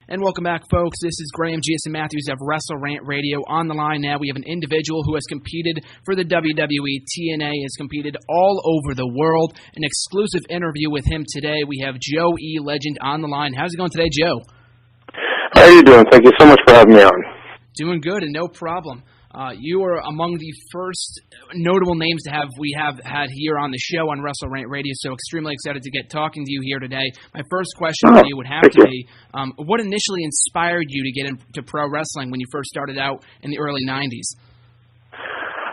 And welcome back, folks. This is Graham G.S. Matthews of WrestleRant Radio. On the line now, we have an individual who has competed for the WWE. TNA has competed all over the world. An exclusive interview with him today. We have Joe E. Legend on the line. How's it going today, Joe? How are you doing? Thank you so much for having me on. Doing good, and no problem. You are among the first notable names we have had here on the show on WrestleRant Radio, so extremely excited to get talking to you here today. My first question for you would have to be, what initially inspired you to get into pro wrestling when you first started out in the early 90s?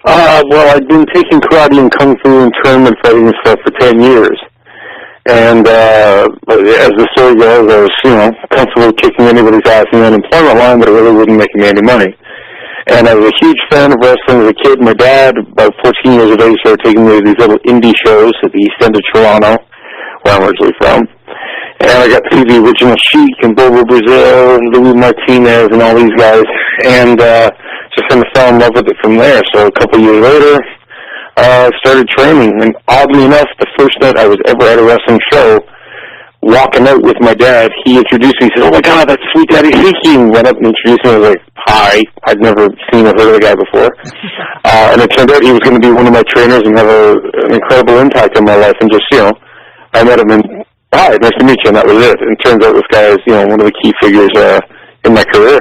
Well, I'd been taking karate and kung fu and tournament fighting and stuff for 10 years. And as the story goes, I was, comfortable kicking anybody's ass in the unemployment line, but it really wouldn't make me any money. And I was a huge fan of wrestling as a kid. My dad, about 14 years of age, started taking me to these little indie shows at the East End of Toronto, where I'm originally from. And I got to see the original Sheik and Bobo Brazil and Louis Martinez and all these guys. And just kind of fell in love with it from there. So a couple years later, I started training. And oddly enough, the first night I was ever at a wrestling show, walking out with my dad, he introduced me. He said, "Oh my God, that's Sweet Daddy Siki." And went up and introduced me. I was like, "Hi." I'd never seen or heard of the guy before. And it turned out he was going to be one of my trainers and have an incredible impact on my life. And just, I met him and, "Hi, nice to meet you." And that was it. And it turns out this guy is, one of the key figures in my career.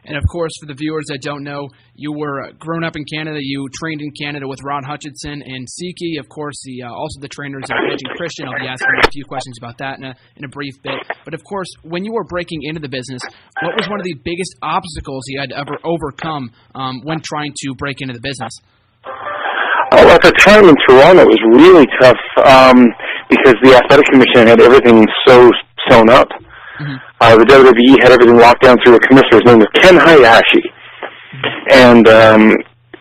And, of course, for the viewers that don't know, you were grown up in Canada. You trained in Canada with Ron Hutchinson and Siki. Of course, also the trainers of Edge and Christian. I'll be asking you a few questions about that in a brief bit. But, of course, when you were breaking into the business, what was one of the biggest obstacles you had to ever overcome when trying to break into the business? Oh, at the time in Toronto, it was really tough because the Athletic Commission had everything so sewn up. Mm-hmm. The WWE had everything locked down through a commissioner. His name was Ken Hayashi. And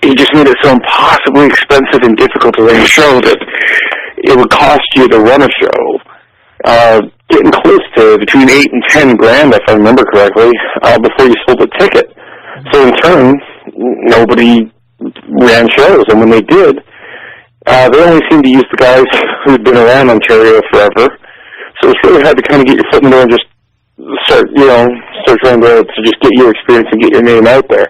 he just made it so impossibly expensive and difficult to run a show that it would cost you to run a show getting close to between $8 and $10 if I remember correctly, before you sold a ticket. So in turn, nobody ran shows. And when they did, they only seemed to use the guys who'd been around Ontario forever. So it's really hard to kind of get your foot in the door and just start trying to just get your experience and get your name out there.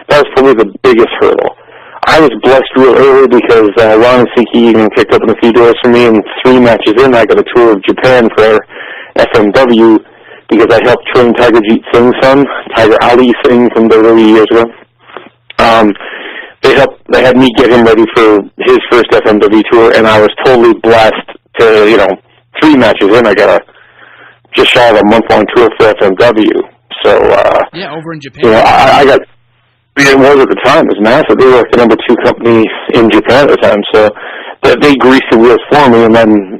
That was probably the biggest hurdle. I was blessed real early because Ron and Siki even kicked open a few doors for me, and 3 matches in, I got a tour of Japan for FMW because I helped train Tiger Jeet Singh's son, Tiger Ali Singh from WWE years ago. They had me get him ready for his first FMW tour, and I was totally blessed to, 3 matches in, I got just shy of a month-long tour for FMW. So, over in Japan. I got, it was at the time, it was massive. They were like the number 2 company in Japan at the time, so they greased the wheels for me, and then,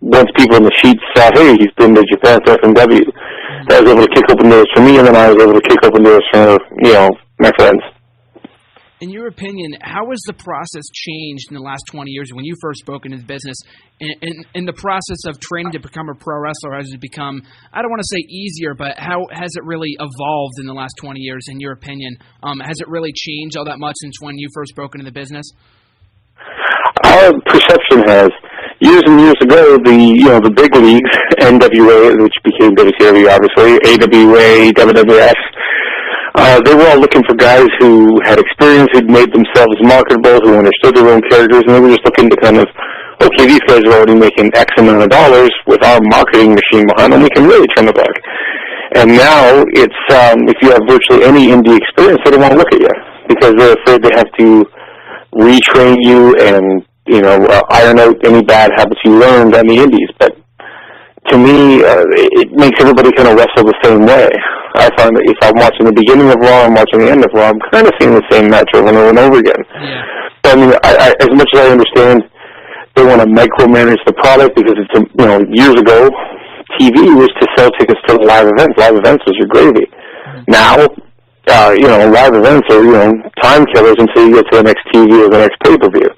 once people in the sheets saw, hey, he's been to Japan for FMW, I was able to kick open doors for me, and then I was able to kick open doors for, my friends. In your opinion, how has the process changed in the last 20 years when you first broke into the business? In the process of training to become a pro wrestler, has it become, I don't want to say easier, but how has it really evolved in the last 20 years, in your opinion? Has it really changed all that much since when you first broke into the business? Our perception has. Years and years ago, the big leagues, NWA, which became WCW, obviously, AWA, WWF, they were all looking for guys who had experience, who'd made themselves marketable, who understood their own characters, and they were just looking to kind of, okay, these guys are already making X amount of dollars with our marketing machine behind them, we can really turn the buck. And now it's, if you have virtually any indie experience, they don't want to look at you because they're afraid they have to retrain you and, iron out any bad habits you learned on the indies. But to me, it makes everybody kind of wrestle the same way. I find that if I'm watching the beginning of Raw, I'm watching the end of Raw, I'm kind of seeing the same match over and over and over again. Yeah. So, I mean, as much as I understand they want to micromanage the product because it's, years ago, TV was to sell tickets to live events. Live events was your gravy. Mm-hmm. Now, live events are, time killers until you get to the next TV or the next pay-per-view.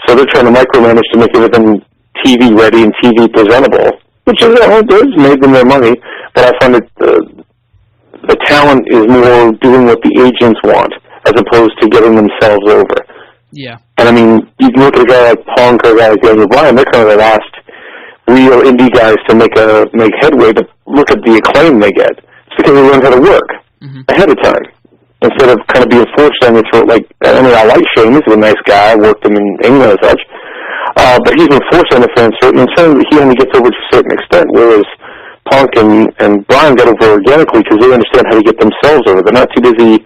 So they're trying to micromanage to make everything TV ready and TV presentable, which is, does made them their money, but I find that the talent is more doing what the agents want as opposed to getting themselves over. Yeah. And I mean, you can look at a guy like Punk or a guy like Daniel Bryan, they're kind of the last real indie guys to make headway, but look at the acclaim they get. It's because they learn how to work ahead of time, instead of kind of being forced down your throat. Like, I mean, I like Shane. He's a nice guy. I worked him in England and such. But he's been forced on the fans. In turn, he only gets over to a certain extent, whereas Punk and Brian got over organically because they understand how to get themselves over. They're not too busy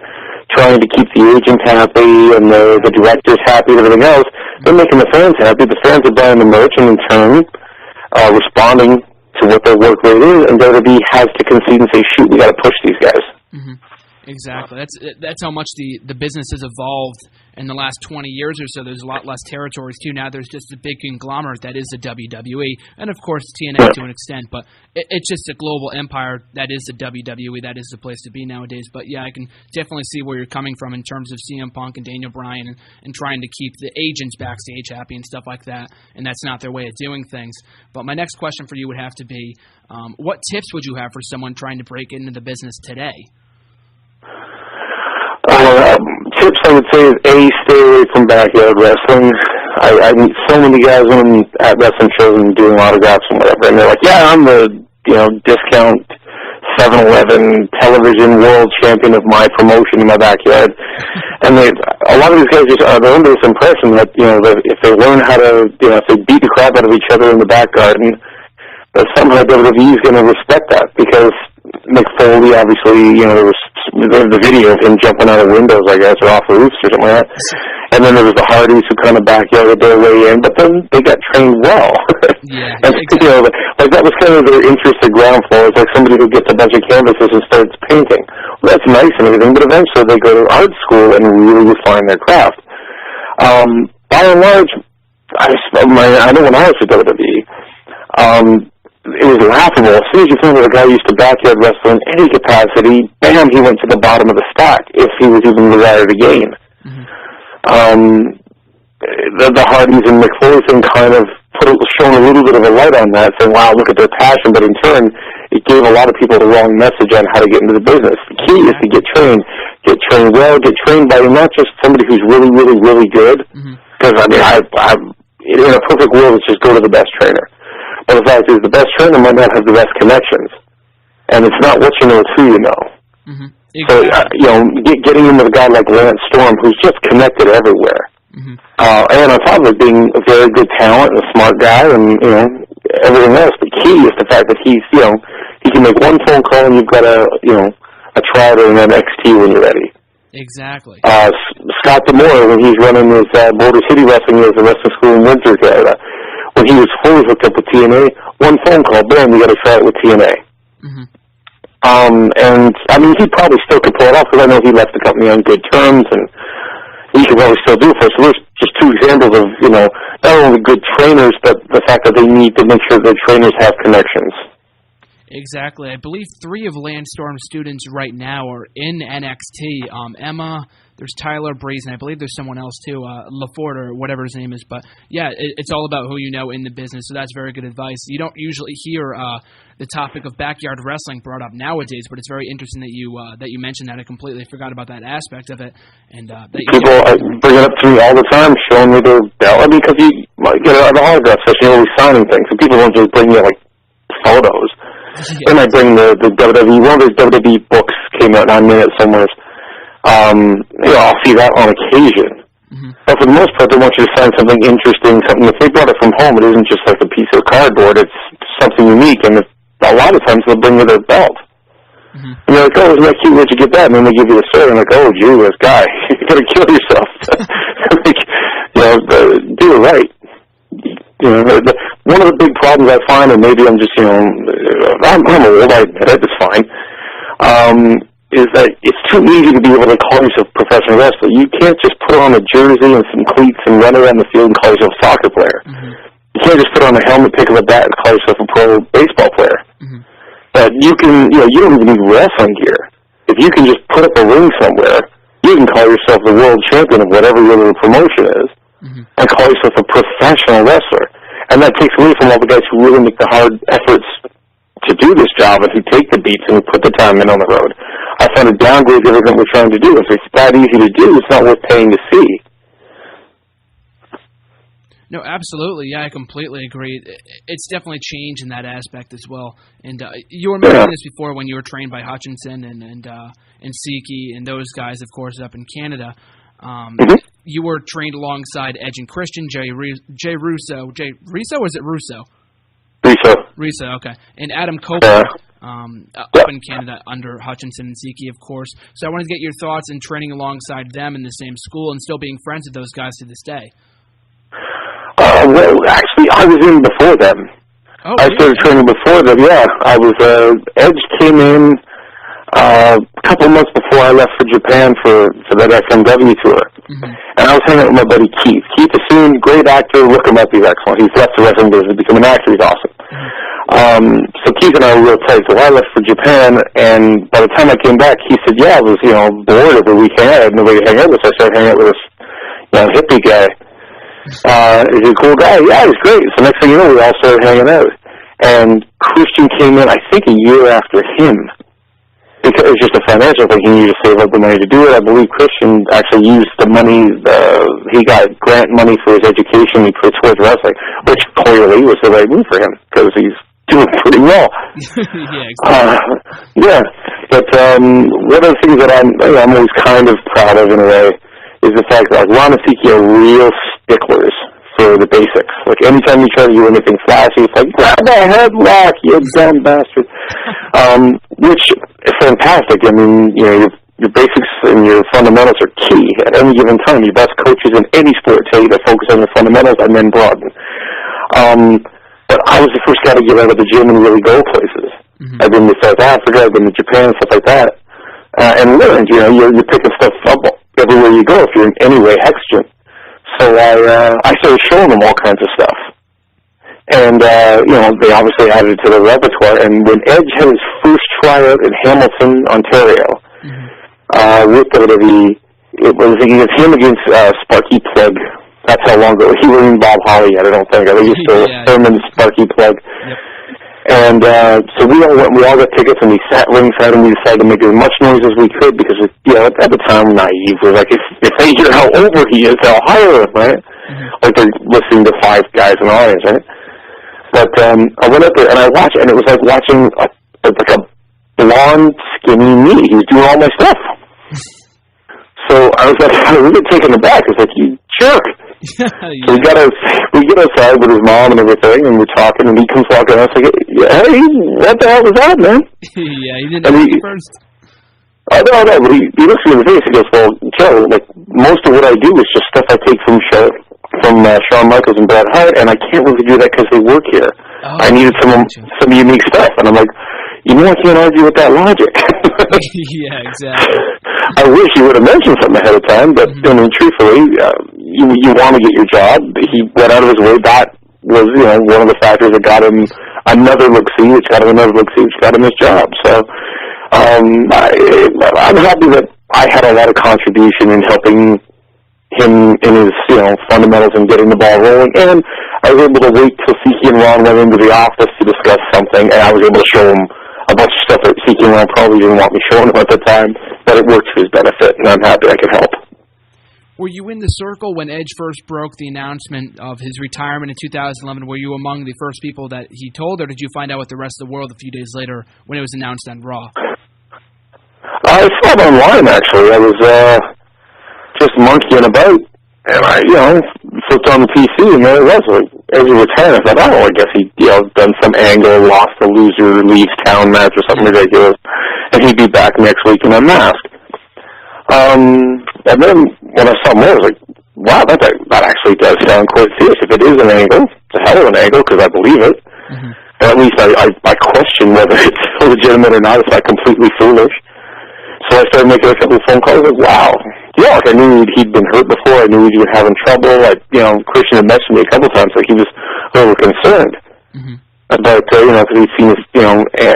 trying to keep the agents happy and the directors happy and everything else. They're making the fans happy. The fans are buying the merch and in turn responding to what their work rate is, and WWE has to concede and say, shoot, we got to push these guys. Exactly. That's how much the business has evolved in the last 20 years or so. There's a lot less territories, too. Now there's just a big conglomerate that is the WWE, and, of course, TNA to an extent. But it's just a global empire that is the WWE. That is the place to be nowadays. But, yeah, I can definitely see where you're coming from in terms of CM Punk and Daniel Bryan and trying to keep the agents backstage happy and stuff like that, and that's not their way of doing things. But my next question for you would have to be, what tips would you have for someone trying to break into the business today? Tips I would say is stay away from backyard wrestling. I meet so many guys when I'm at wrestling shows and doing autographs and whatever, and they're like, "Yeah, I'm the discount 7-Eleven television world champion of my promotion in my backyard." And a lot of these guys just are under this impression that that if they learn how to if they beat the crap out of each other in the back garden, that somehow WWE is going to respect that, because Mick Foley, obviously, there was the video of him jumping out of windows, I guess, or off roofs or something like that. And then there was the Hardys who kind of backyarded their way in, but then they got trained well. Yeah, and exactly. Like that was kind of their interest at ground floor. It's like somebody who gets a bunch of canvases and starts painting. Well, that's nice and everything, but eventually they go to art school and really refine their craft. By and large, I know when I was at WWE, it was laughable. As soon as you found out a guy used to backyard wrestle in any capacity, bam, he went to the bottom of the stack, if he was even desired to gain. The Hardys and Mick Foley thing kind of shone a little bit of a light on that, saying, wow, look at their passion, but in turn, it gave a lot of people the wrong message on how to get into the business. The key is to get trained well, get trained by not just somebody who's really, really, really good, because, I mean, in a perfect world, it's just go to the best trainer. But the fact is, the best trainer might not have the best connections, and it's not what you know, it's who you know. Exactly. So, getting in with a guy like Lance Storm, who's just connected everywhere, and on top of it being a very good talent and a smart guy, and everything else. The key is the fact that he can make one phone call, and you've got a trial and an NXT when you're ready. Exactly. Scott D'Amore, when he's running his Border City Wrestling as a wrestling school in Windsor, Canada. When he was fully hooked up with TNA, one phone call, bam, you got to try it with TNA. And, I mean, he probably still could pull it off, because I know he left the company on good terms, and he could probably still do it for us. So there's just two examples of, not only good trainers, but the fact that they need to make sure their trainers have connections. Exactly. I believe 3 of Lance Storm's students right now are in NXT. Emma, there's Tyler Breeze, and I believe there's someone else too, LaForte or whatever his name is. But yeah, it's all about who you know in the business, so that's very good advice. You don't usually hear the topic of backyard wrestling brought up nowadays, but it's very interesting that you mentioned that. I completely forgot about that aspect of it. And people bring it up to me all the time, showing me their belt. I mean, because you get an autograph session, you're always signing things, so people don't just bring you like photos. They might bring the WWE. One of those WWE books came out 9 minutes somewhere. I'll see that on occasion. But for the most part, they want you to sign something interesting, something. If they brought it from home, it isn't just like a piece of cardboard. It's something unique, and a lot of times they'll bring you their belt. And you're like, oh, isn't that cute? Where'd you get that? And then they give you the story, and like, oh, gee, this guy, you're gonna kill yourself. Do it right. One of the big problems I find, and maybe I'm just, I'm old, I admit it, it's fine, is that it's too easy to be able to call yourself a professional wrestler. You can't just put on a jersey and some cleats and run around the field and call yourself a soccer player. You can't just put on a helmet, pick up a bat, and call yourself a pro baseball player. But you can, you don't even need wrestling gear. If you can just put up a ring somewhere, you can call yourself the world champion of whatever your little promotion is, and call yourself a professional wrestler. And that takes away from all the guys who really make the hard efforts to do this job and who take the beats and who put the time in on the road. I find it downgrades everything we're trying to do. If it's that easy to do, it's not worth paying to see. No, absolutely. Yeah, I completely agree. It's definitely changed in that aspect as well. And you were mentioning this before when you were trained by Hutchinson and Siki and those guys, of course, up in Canada. You were trained alongside Edge and Christian, Jay Russo. Jay Russo, or is it Russo? Russo, okay. And Adam Copeland up in Canada under Hutchinson and Siki, of course. So I wanted to get your thoughts in training alongside them in the same school and still being friends with those guys to this day. Well, actually, I was in before them. Oh, I started training before them, yeah. I was, Edge came in a couple of months before I left for Japan for that FMW tour. And I was hanging out with my buddy Keith. Keith is soon great actor. Look him up, he's excellent. He's left the wrestling business to become an actor. He's awesome. So Keith and I were real tight. So I left for Japan, and by the time I came back, he said, yeah, I was, bored every weekend. I had nobody to hang out with, so I started hanging out with this, hippie guy. He's a cool guy. Yeah, he's great. So next thing you know, we all started hanging out. And Christian came in, I think, a year after him. Because it was just a financial thing. He needed to save up the money to do it. I believe Christian actually used the money, he got grant money for his education he put towards wrestling, which clearly was the right move for him, because he's doing pretty well. Yeah, exactly. Yeah. But one of the things that I'm always kind of proud of in a way is the fact that Ron and Siki are real sticklers for the basics. Like, anytime you try to do anything flashy, it's like, grab a headlock, you dumb bastard. Which is fantastic. I mean, your basics and your fundamentals are key at any given time. Your best coaches in any sport tell you to focus on your fundamentals and then broaden. But I was the first guy to get out of the gym and really go places. I've been to South Africa, I've been to Japan, stuff like that. And learned, you're picking stuff up everywhere you go if you're in any way exigent. So I started showing them all kinds of stuff. And, they obviously added it to their repertoire. And when Edge had his first tryout in Hamilton, Ontario, with WWE, it was him against Sparky Plug. That's how long ago. He wasn't Bob Holly yet, I don't think. I think he's still Thurman Sparky Plug. Yep. And so we all got tickets, and we sat ringside, and we decided to make as much noise as we could, because, at the time, naive. It was like, if they hear how over he is, they'll hire him, right? Like they're listening to five guys in the audience, right? But I went up there, and I watched, and it was like watching a blonde, skinny me. He was doing all my stuff. So I was like, I was really taken aback. I was like, you jerk. So we get outside with his mom and everything, and we're talking, and he comes walking, and I was like, hey, what the hell was that, man? Yeah, he didn't know first. Oh, no, but he looks me in the face, he goes, well, Joe, like, most of what I do is just stuff I take from Shawn Michaels and Bret Hart, and I can't really do that because they work here. I needed some unique stuff, and I'm like, I can't argue with that logic. Yeah, exactly. I wish he would have mentioned something ahead of time, but truthfully, you want to get your job. He went out of his way. That was, one of the factors that got him another look-see, which got him another look-see, which got him his job. So I'm happy that I had a lot of contribution in helping him in his, fundamentals and getting the ball rolling. And I was able to wait till Siki and Ron went into the office to discuss something, and I was able to show him a bunch of stuff that Siki and Ron probably didn't want me showing him at the time, but it worked for his benefit, and I'm happy I could help. Were you in the circle when Edge first broke the announcement of his retirement in 2011? Were you among the first people that he told, or did you find out with the rest of the world a few days later when it was announced on Raw? I saw it online, actually. I was just monkeying about, and I, flipped on the PC, and there it was. Like, Edge retired. I thought, I guess he, done some angle, lost a loser, leaves town match or something ridiculous, and he'd be back next week in Unmasked. And then when I saw more, I was like, wow, that actually does sound quite serious. If it is an angle, it's a hell of an angle, because I believe it. And at least I question whether it's legitimate or not. It's not completely foolish. So I started making a couple of phone calls. Like, wow. Yeah, like I knew he'd been hurt before. I knew he was having trouble. Christian had mentioned me a couple of times, like he was a little concerned about, because he'd seen his,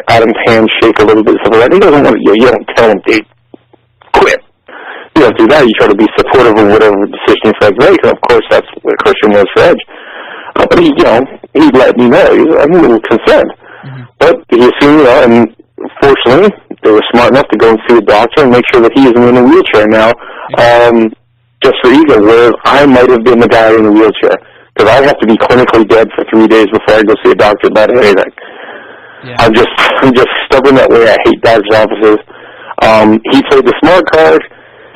Adam's hand shake a little bit. So he doesn't want to, you don't tell him to quit. You don't do that. You try to be supportive of whatever decision you felt make. And of course, that's what Christian was for Edge. But he let me know. I'm a little concerned. But he assumed, and fortunately, they were smart enough to go and see a doctor and make sure that he isn't in a wheelchair now, just for ego, whereas I might have been the guy in the wheelchair. because I have to be clinically dead for 3 days before I go see a doctor about anything. Yeah. I'm just stubborn that way. I hate doctor's offices. He played the smart card.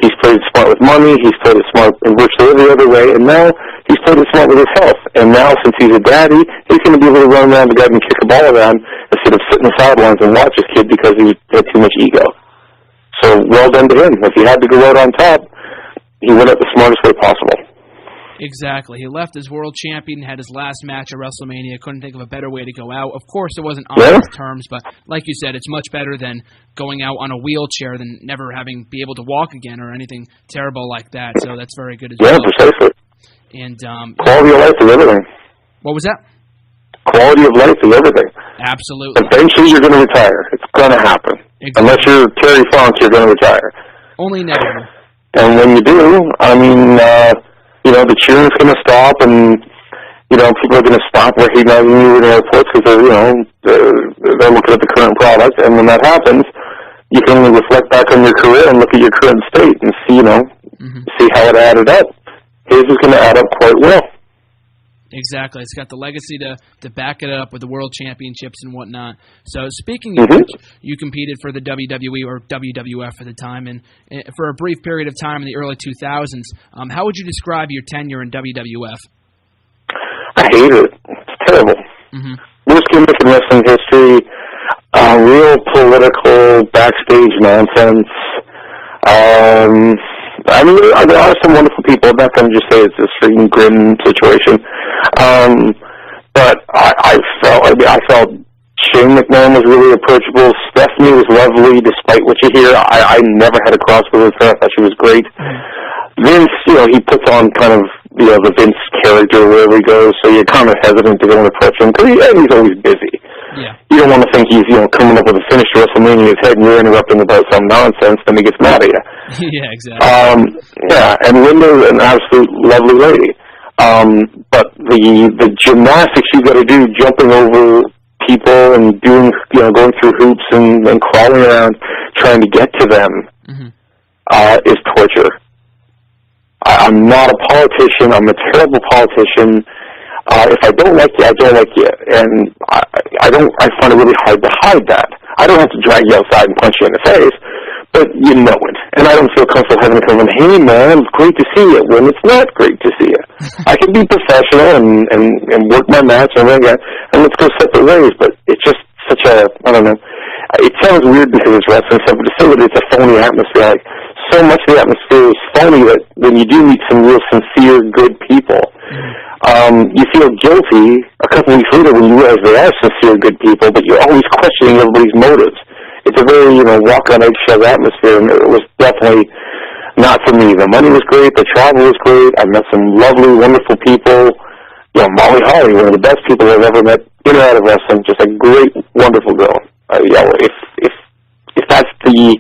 He's played it smart with money. He's played it smart in virtually every other way. And now he's played it smart with his health. And now, since he's a daddy, he's going to be able to run around the garden and kick a ball around instead of sit in the sidelines and watch his kid because he had too much ego. So, well done to him. If he had to go out on top, he went out the smartest way possible. Exactly. He left as world champion, had his last match at WrestleMania. Couldn't think of a better way to go out. Of course, it wasn't on his terms, but like you said, it's much better than going out on a wheelchair than never be able to walk again or anything terrible like that. So that's very good as well. Yeah, precisely. And quality of life is everything. What was that? Quality of life is everything. Absolutely. Eventually, you're going to retire. It's going to happen. Exactly. Unless you're Terry Funk, you're going to retire. Only inevitable. And when you do, I mean, the cheering's going to stop, and people are going to stop recognizing you in airports because they're looking at the current product. And when that happens, you can reflect back on your career and look at your current state and see, see how it added up. His is going to add up quite well. Exactly. It's got the legacy to back it up with the world championships and whatnot. So speaking of which, you competed for the WWE or WWF at the time, and for a brief period of time in the early 2000s. How would you describe your tenure in WWF? I hate it. It's terrible. Worst gimmick in wrestling history. Real political backstage nonsense. I mean, there are some wonderful people. I'm not going to just say it's a freaking grim situation. But I felt Shane McMahon was really approachable. Stephanie was lovely, despite what you hear. I never had a cross with her. I thought she was great. Vince, he puts on kind of, the Vince character wherever he goes, so you're kind of hesitant to go and approach him, because he's always busy. Yeah. You don't want to think he's, coming up with a finish to WrestleMania in his head and you're interrupting about some nonsense, then he gets mad at you. Yeah, exactly. And Linda's an absolute lovely lady. But the gymnastics you got to do, jumping over people and doing, going through hoops and crawling around trying to get to them, is torture. I'm not a politician. I'm a terrible politician. If I don't like you, I don't like you, and I find it really hard to hide that. I don't have to drag you outside and punch you in the face, but you know it. And I don't feel comfortable having to come in, hey man, it's great to see you, when it's not great to see you. I can be professional and work my match and let's go separate ways, but it's just such a, I don't know, it sounds weird because it's wrestling stuff, but to say that it's a phony atmosphere, like, so much of the atmosphere is phony that when you do meet some real sincere, good people, you feel guilty a couple weeks later when you realize they are sincere, good people, but you're always questioning everybody's motives. It's a very, walk on eggshell atmosphere, and it was definitely not for me. The money was great, the travel was great, I met some lovely, wonderful people. Molly Holly, one of the best people I've ever met in or out of wrestling, just a great, wonderful girl. If that's the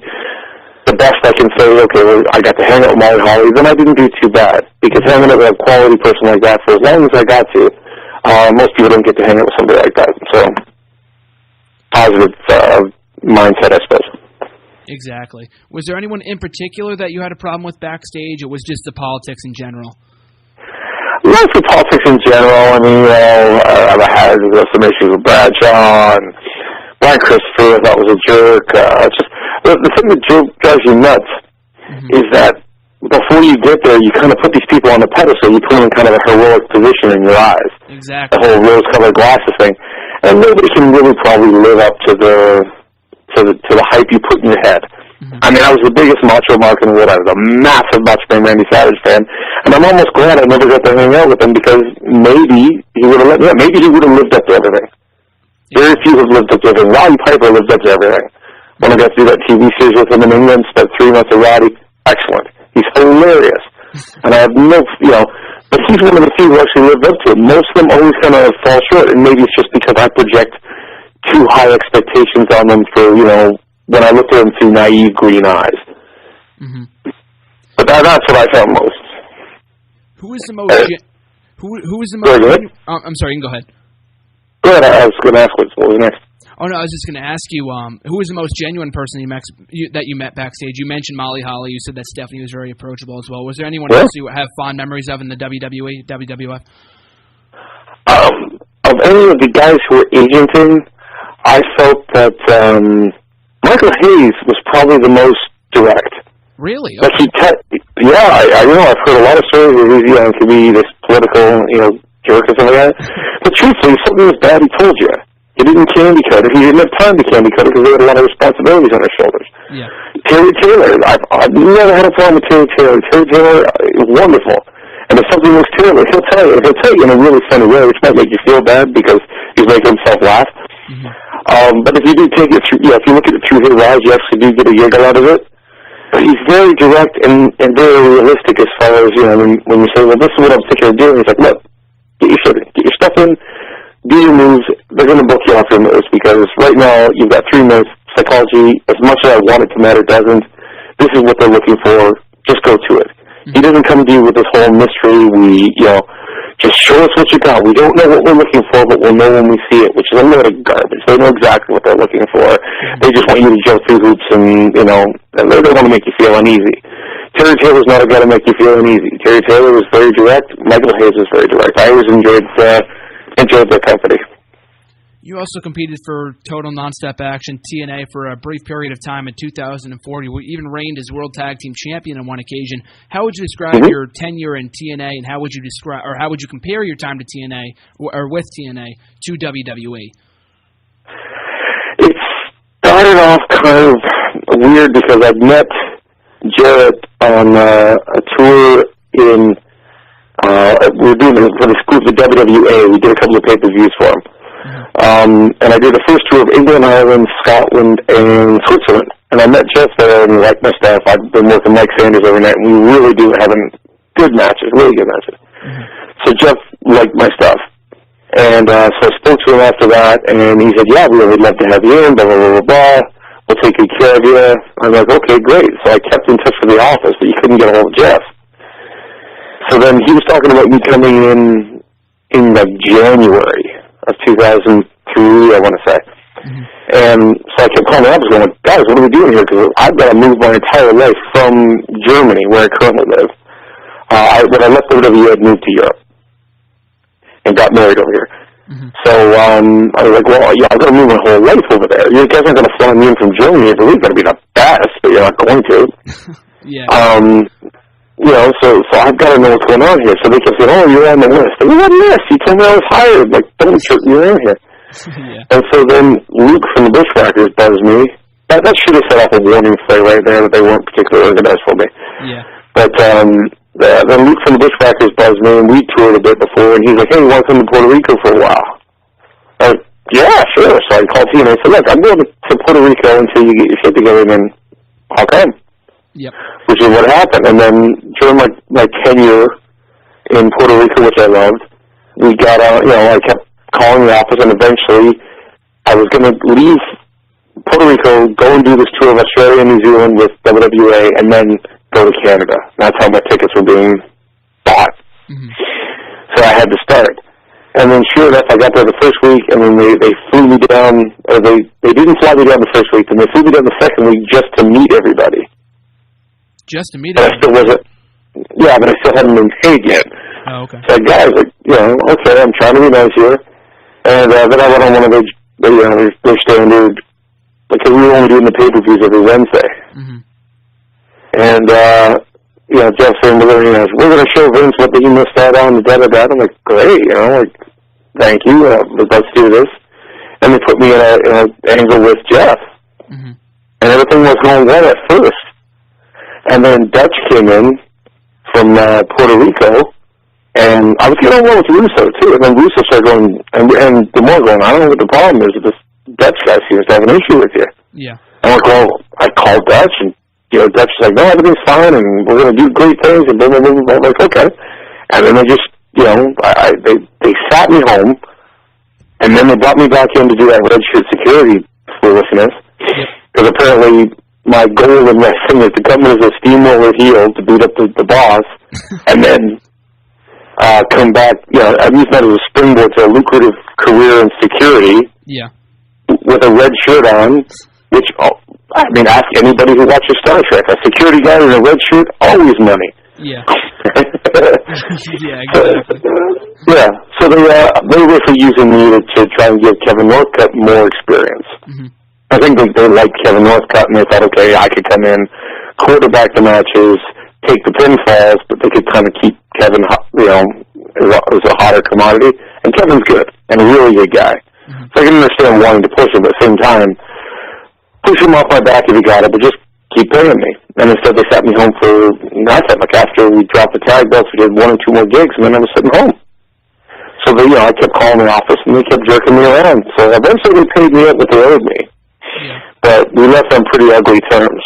best I can say, okay, well, I got to hang out with Molly Holly, then I didn't do too bad. Because hanging out with a quality person like that for as long as I got to, most people don't get to hang out with somebody like that. So, positive mindset, I suppose. Exactly. Was there anyone in particular that you had a problem with backstage, or was just the politics in general? Not the politics in general. I mean, I had some issues with Bradshaw, and Brian Christopher I thought was a jerk. The thing that drives you nuts is that before you get there, you kind of put these people on the pedestal. You put them in kind of a heroic position in your eyes. Exactly. The whole rose-colored glasses thing, and nobody can really probably live up to the hype you put in your head. I mean, I was the biggest Macho Mark in the world. I was a massive Macho Man Randy Savage fan, and I'm almost glad I never got to hang out with him, because maybe he would have let me up. Maybe he would have lived up to everything. Very few have lived up to everything. Roddy Piper lived up to everything. When I got to do that TV series with him in England, spent 3 months with Roddy, excellent. He's hilarious. And I have no, but he's one of the few who actually lived up to it. Most of them always kind of fall short, and maybe it's just because I project too high expectations on them for, when I looked at them through naive green eyes. But that's what I found most. Who is the most... who is the most... I'm sorry, you can go ahead. Go ahead, I was going to ask what was next. Oh, no, I was just going to ask you, who was the most genuine person that you met backstage? You mentioned Molly Holly. You said that Stephanie was very approachable as well. Was there anyone else you have fond memories of in the WWE, WWF? Of any of the guys who were agenting, I felt that Michael Hayes was probably the most direct. Really? Okay. Like I know I've heard a lot of stories where he's, could be this political, jerk or something like that. But truthfully, if something was bad, he told you. He didn't candy cut it. He didn't have time to candy cut it because they had a lot of responsibilities on their shoulders. Yeah. Terry Taylor, I've never had a problem with Terry Taylor. Terry Taylor is wonderful. And if something looks terrible, he'll tell you. He'll tell you in a really funny way, which might make you feel bad because he's making himself laugh. Mm-hmm. But if you do take it through, if you look at it through his eyes, you actually do get a giggle out of it. But he's very direct and very realistic as far as, when you say, well, this is what I'm thinking of doing. He's like, look, get your stuff in, do your moves. They're going to book you off your moves because right now you've got 3 minutes. Psychology, as much as I want it to matter, doesn't. This is what they're looking for. Just go to it. He doesn't come to you with this whole mystery. Just show us what you got. We don't know what we're looking for, but we'll know when we see it, which is a load of garbage. They know exactly what they're looking for. They just want you to jump through hoops and, they don't want to make you feel uneasy. Terry Taylor's not a guy to make you feel uneasy. Terry Taylor was very direct. Michael Hayes was very direct. I always enjoyed their company. You also competed for Total Nonstop Action, TNA, for a brief period of time in 2004. You even reigned as World Tag Team Champion on one occasion. How would you describe your tenure in TNA, and how would you compare your time to TNA or with TNA to WWE? It started off kind of weird because I'd met Jarrett on a tour in. We were doing it for this group, the WWA. We did a couple of pay-per-views for him. And I did the first tour of England, Ireland, Scotland, and Switzerland. And I met Jeff there, and he liked my stuff. I've been working Mike Sanders every night, and we really do having good matches, really good matches. So Jeff liked my stuff. And so I spoke to him after that, and he said, yeah, we would love to have you in, blah, blah, blah, blah, blah. We'll take good care of you. I'm like, okay, great. So I kept in touch with the office, but you couldn't get a hold of Jeff. So then he was talking about me coming in like January of 2003, I want to say. And so I kept calling the office going, guys, what are we doing here? Because I've got to move my entire life from Germany, where I currently live. When I left WWE, I'd moved to Europe and got married over here. So I was like, well, yeah, I've got to move my whole life over there. You guys aren't going to fly me in from Germany. It's really going to be the best, but you're not going to. So I've got to know what's going on here. So they kept saying, oh, you're on the list. And you're on the list. You told me I was hired. Like, don't trip, you're in here. And so then Luke from the Bushwhackers buzzed me. That should have set off a warning flag right there that they weren't particularly organized for me. But then Luke from the Bushwhackers buzzed me, and we toured a bit before, and he's like, hey, you want to come to Puerto Rico for a while? I was like, yeah, sure. So I called TNA and I said, look, I'm going to Puerto Rico until you get your shit together, and then I'll come. Which is what happened. And then during my tenure in Puerto Rico, which I loved, we got I kept calling the office, and eventually I was going to leave Puerto Rico, go and do this tour of Australia and New Zealand with WWA, and then go to Canada. That's how my tickets were being bought. So I had to start. And then sure enough, I got there the first week, and then they flew me down, or they didn't fly me down the first week, and they flew me down the second week just to meet everybody. Just to meet but everybody? But I still hadn't been paid yet. Oh, okay. So guys, okay, I'm trying to be nice here. And then I went on one of their standard, because we were only doing the pay-per-views every Wednesday. And, Jeff saying, we're going to show Vince what he missed out on, da-da-da. I'm like, great, thank you, let's do this. And they put me in an angle with Jeff. And everything was going well at first. And then Dutch came in from Puerto Rico, and I was getting on well with Russo, too. And then Russo started going, and the more going, I don't know what the problem is, but this Dutch guy seems to have an issue with you. I'm like, well, I called Dutch, and Dutch was like, no, everything's fine, and we're going to do great things, and blah, blah, blah, blah. I'm like, okay. And then they just, they sat me home, and then they brought me back in to do that red shirt security foolishness, because apparently my goal in wrestling is to come in as a steamroller heel to beat up the boss, and then come back, I'm using that as a springboard to a lucrative career in security, with a red shirt on, which, ask anybody who watches Star Trek. A security guy in a red shirt, always money. Yeah, exactly. Yeah, so they were using me to try and give Kevin Northcutt more experience. Mm-hmm. I think they liked Kevin Northcutt, and they thought, okay, I could come in, quarterback the matches, take the pinfalls, but they could kind of keep Kevin, as a hotter commodity. And Kevin's good, and a really good guy. Mm-hmm. So I can understand wanting to push him, but at the same time, push him off my back if you got it, but just keep paying me. And instead they sat me home for nothing. Like after we dropped the tag belts, we did 1 or 2 more gigs, and then I was sitting home. So I kept calling the office, and they kept jerking me around. So eventually they paid me up what they owed me. Yeah. But we left on pretty ugly terms,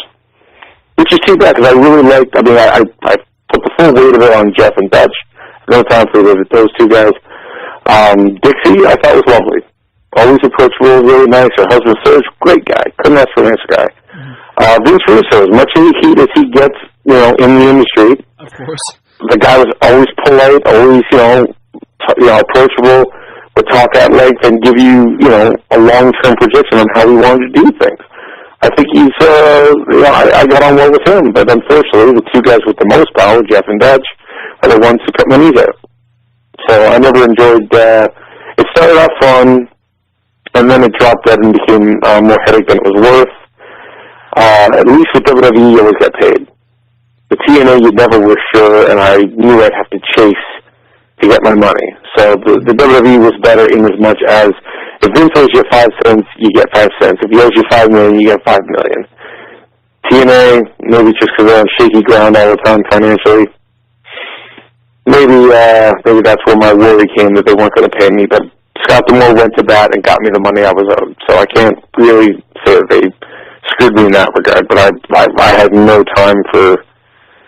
which is too bad, because I really liked, I put the full weight of it on Jeff and Dutch. No time for those 2 guys. Dixie, I thought was lovely. Always approachable, really nice. Her husband, Serge, great guy. Couldn't ask for a nicer guy. Vince Russo, as much heat as he gets, in the industry. Of course. The guy was always polite, always, approachable, would talk at length and give you, a long-term projection on how he wanted to do things. I think he's, I got on well with him, but unfortunately, the 2 guys with the most power, Jeff and Dutch, are the ones who cut my knees out. So I never enjoyed, it started off fun, and then it dropped dead and became more headache than it was worth. At least with WWE, I always got paid. The TNA, you never were sure, and I knew I'd have to chase to get my money. So the WWE was better in as much as if Vince owes you 5 cents, you get 5 cents. If he owes you $5 million, you get $5 million. TNA, maybe just because they're on shaky ground all the time financially. Maybe that's where my worry came, that they weren't going to pay me. But Scott D'Amore went to bat and got me the money I was owed. So I can't really say that they screwed me in that regard. But I had no time for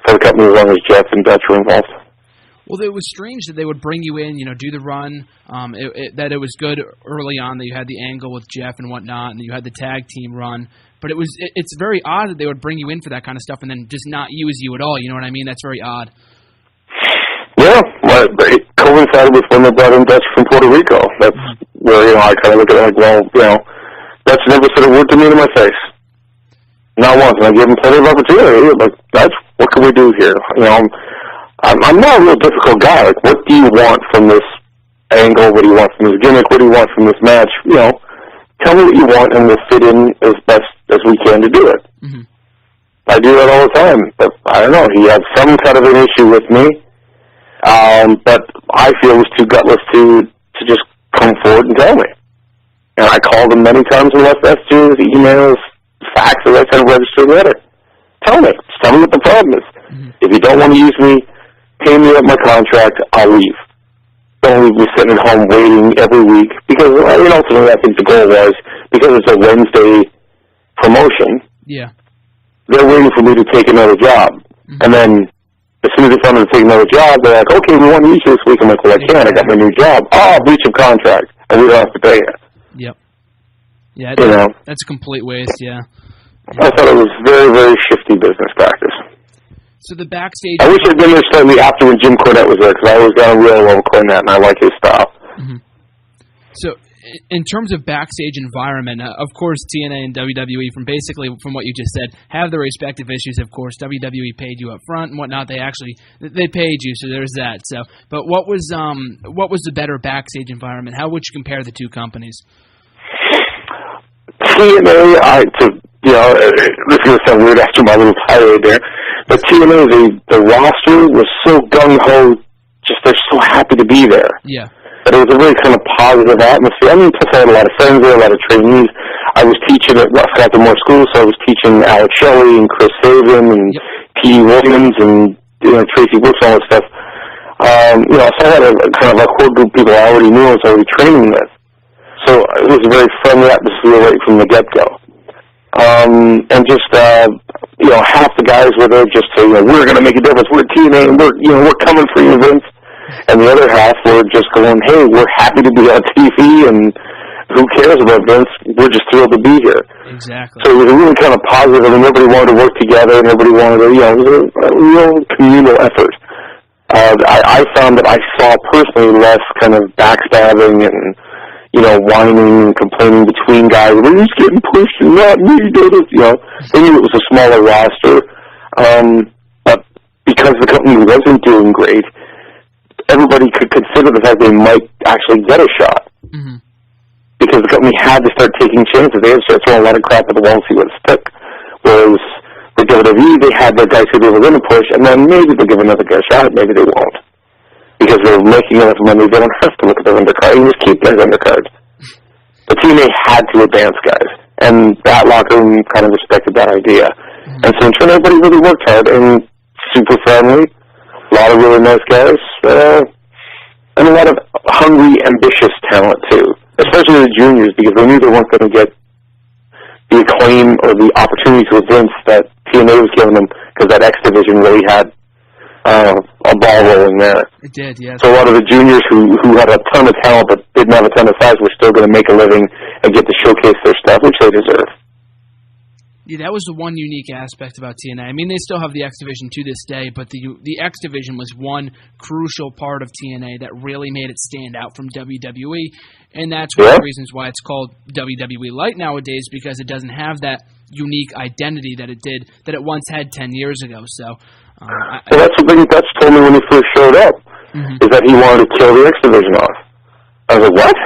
the company as long as Jeff and Dutch were involved. Well, it was strange that they would bring you in, do the run, that it was good early on, that you had the angle with Jeff and whatnot, and you had the tag team run. But it's very odd that they would bring you in for that kind of stuff and then just not use you at all. You know what I mean? That's very odd. Yeah, it coincided with when they brought in Dutch from Puerto Rico. That's where, I kind of look at it like, well, Dutch never said a word to me in my face. Not once. And I gave him plenty of opportunity. Like, Dutch, what can we do here? I'm not a real difficult guy. Like, what do you want from this angle? What do you want from this gimmick? What do you want from this match? Tell me what you want, and we'll fit in as best as we can to do it. Mm-hmm. I do that all the time. But I don't know. He had some kind of an issue with me. But I feel it was too gutless to just come forward and tell me. And I called him many times and left messages, emails, faxes. I sent a registered letter. Tell me. Just tell me what the problem is. Mm-hmm. If you don't want to use me, pay me up my contract, I'll leave. Don't leave me sitting at home waiting every week. Because, ultimately I think the goal was, because it's a Wednesday promotion, they're waiting for me to take another job. Mm-hmm. And then, as soon as they found me to take another job, they're like, okay, we want to use you this week. I'm like, well, I can't. I got my new job. Oh, breach of contract. And we don't have to pay you. Yep. Yeah, that's a complete waste, yeah. I thought it was very, very shifty business practice. So the backstage... I wish I'd been there slightly after when Jim Cornette was there, because I always got a real love Cornette, and I like his style. Mm-hmm. So, in terms of backstage environment, of course, TNA and WWE, from what you just said, have their respective issues. Of course, WWE paid you up front and whatnot. They paid you, so there's that. So, but what was the better backstage environment? How would you compare the 2 companies? TNA, this is going to sound weird after my little tirade there, but TNA, the roster was so gung-ho, just they're so happy to be there. Yeah. But it was a really kind of positive atmosphere. Plus I had a lot of friends there, a lot of trainees. I was teaching at Scott D'Amore School, so I was teaching Alex Shelley and Chris Saban and P. Williams and Tracy Brooks, all that stuff. So I had a kind of a core group of people I already knew I was already training with. So it was a very friendly atmosphere right from the get-go. And just, half the guys were there just to, we're going to make a difference. We're TNA, and we're coming for you, Vince. And the other half were just going, hey, we're happy to be on TV, and who cares about Vince? We're just thrilled to be here. Exactly. So it was a really kind of positive, and everybody wanted to work together, and everybody wanted to, it was a real communal effort. I found that I saw personally less kind of backstabbing and, whining and complaining between guys. We're just getting pushed and not me, they knew it was a smaller roster. But because because the company wasn't doing great, everybody could consider the fact they might actually get a shot. Mm-hmm. Because the company had to start taking chances. They had to start throwing a lot of crap at the wall and see what stuck. Whereas for WWE, they had their guys who they were going to push, and then maybe they'll give another guy a shot, maybe they won't. Because they're making enough money, they don't have to look at their undercard. You just keep guys undercards. The TNA had to advance guys, and that locker room kind of respected that idea. Mm-hmm. And so in turn, everybody really worked hard and super friendly. A lot of really nice guys, and a lot of hungry, ambitious talent too. Especially the juniors, because they knew they weren't going to get the acclaim or the opportunity to advance that TNA was giving them, because that X division really had a ball rolling there. It did, yes. So a lot of the juniors who had a ton of talent but didn't have a ton of size were still going to make a living and get to showcase their stuff, which they deserve. Yeah, that was the one unique aspect about TNA. I mean, they still have the X Division to this day, but the X Division was one crucial part of TNA that really made it stand out from WWE, and that's one of the reasons why it's called WWE Light nowadays, because it doesn't have that unique identity that it once had 10 years ago. So, that's the thing Dutch told me when he first showed up, is that he wanted to kill the X Division off. I was like, what?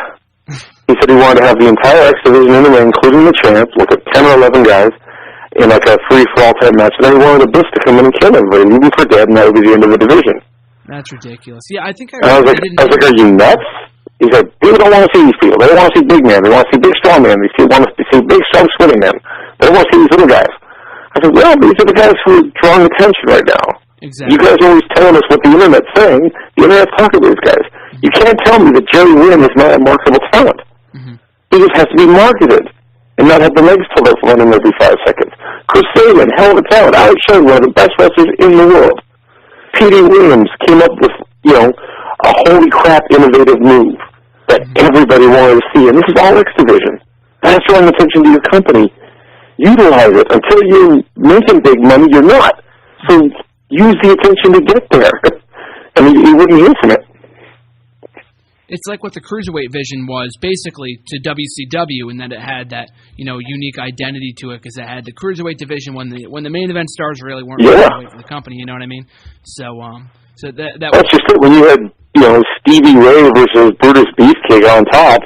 He said he wanted to have the entire X Division in the ring, including the champs, look at 10 or 11 guys, in like a free-for-all type match, and then he wanted the Bliss to come in and kill everybody, leave him for dead, and that would be the end of the division. That's ridiculous. Yeah, I think I was like, are you nuts? He said, people don't want to see these people. They don't want to see big men. They want to see big strong men. They want to see big strong swimming men. They don't want to see these little guys. I said, well, these are the guys who are drawing attention right now. Exactly. You guys are always telling us what the Internet's saying. The Internet's talking to these guys. Mm-hmm. You can't tell me that Jerry Lynn is not a marketable talent. Mm-hmm. He just has to be marketed and not have the legs pulled out from him every 5 seconds. Chris Sabin, hell of a talent. Alex Shelley, one of the best wrestlers in the world. Petey Williams came up with, a holy crap innovative move that everybody wanted to see. And this is all X Division. That's drawing attention to your company. Utilize it. Until you're making big money, you're not. So use the attention to get there. I mean, you wouldn't hear from it. It's like what the Cruiserweight vision was basically to WCW, in that it had that unique identity to it, because it had the Cruiserweight division when the main event stars really weren't for the company. You know what I mean? So that's just it. When you had Stevie Ray versus Brutus Beefcake on top,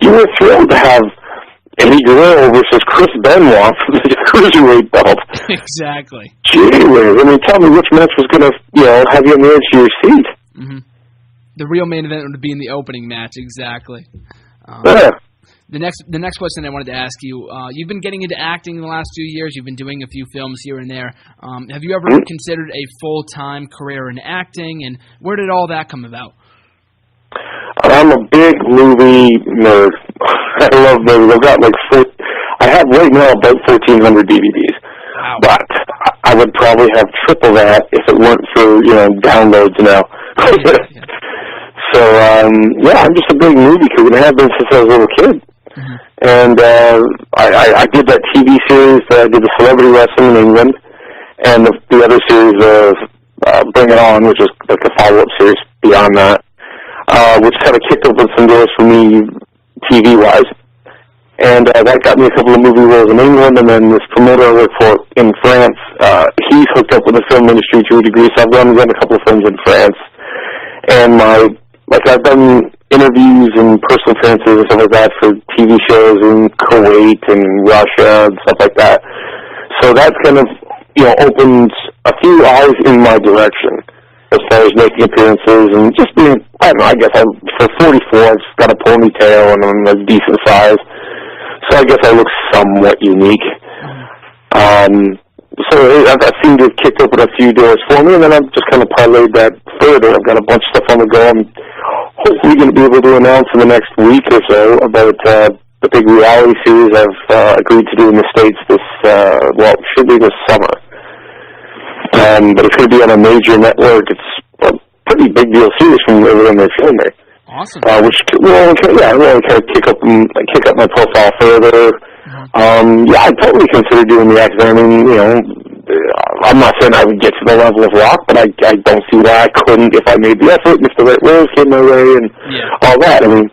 you were thrilled to have Eddie Guerrero versus Chris Benoit for the Cruiserweight belt. Exactly. Gee whiz! I mean, tell me which match was going to have you on the edge of your seat. Mm-hmm. The real main event would be in the opening match, exactly. The next question I wanted to ask you, you've been getting into acting in the last few years. You've been doing a few films here and there. Have you ever considered a full-time career in acting, and where did all that come about? I'm a big movie nerd. I love movies. I have right now about 1,400 DVDs. Wow. But I would probably have triple that if it weren't for, downloads now. Yeah. So, I'm just a big movie kid, and I have been since I was a little kid. Mm-hmm. And I did that TV series, I did the Celebrity Wrestling in England, and the other series of Bring It On, which is like a follow-up series beyond that, which kind of kicked open some doors for me TV-wise. And that got me a couple of movie roles in England, and then this promoter I work for in France, he's hooked up with the film industry to a degree, so I've done a couple of films in France. And I've done interviews and personal appearances and stuff like that for TV shows in Kuwait and Russia and stuff like that. So that's kind of, opened a few eyes in my direction as far as making appearances and just being, I guess for 44, I've just got a ponytail and I'm a decent size. So I guess I look somewhat unique. So that seemed to have kicked open a few doors for me, and then I've just kind of parlayed that further. I've got a bunch of stuff on the go. I'm hopefully going to be able to announce in the next week or so about the big reality series I've agreed to do in the States it should be this summer. But it's going to be on a major network. It's a pretty big deal series from everyone they're filming. Awesome. Which will kind of kick up my profile further. I totally consider doing the acting. I mean, I'm not saying I would get to the level of Rock, but I don't see why I couldn't if I made the effort and if the right roles came my way and all that. I mean,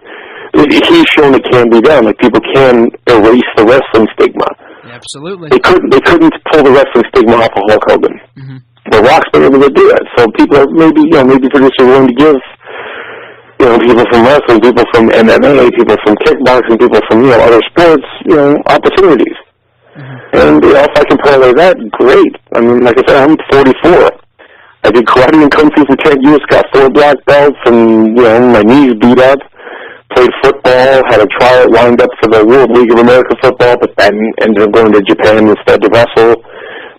he's shown it can be done. Like, people can erase the wrestling stigma. Absolutely. They couldn't pull the wrestling stigma off of Hulk Hogan. Mm-hmm. The Rock's been able to do it. So people are maybe producers are willing to give, people from wrestling, people from MMA, people from kickboxing, people from, other sports, opportunities. Mm-hmm. And, if I can parlay that, great. I mean, like I said, I'm 44. I did karate and kung fu for 10 years, got 4 black belts, and, my knees beat up. Played football, had a tryout lined up for the World League of America football, but then ended up going to Japan instead to wrestle.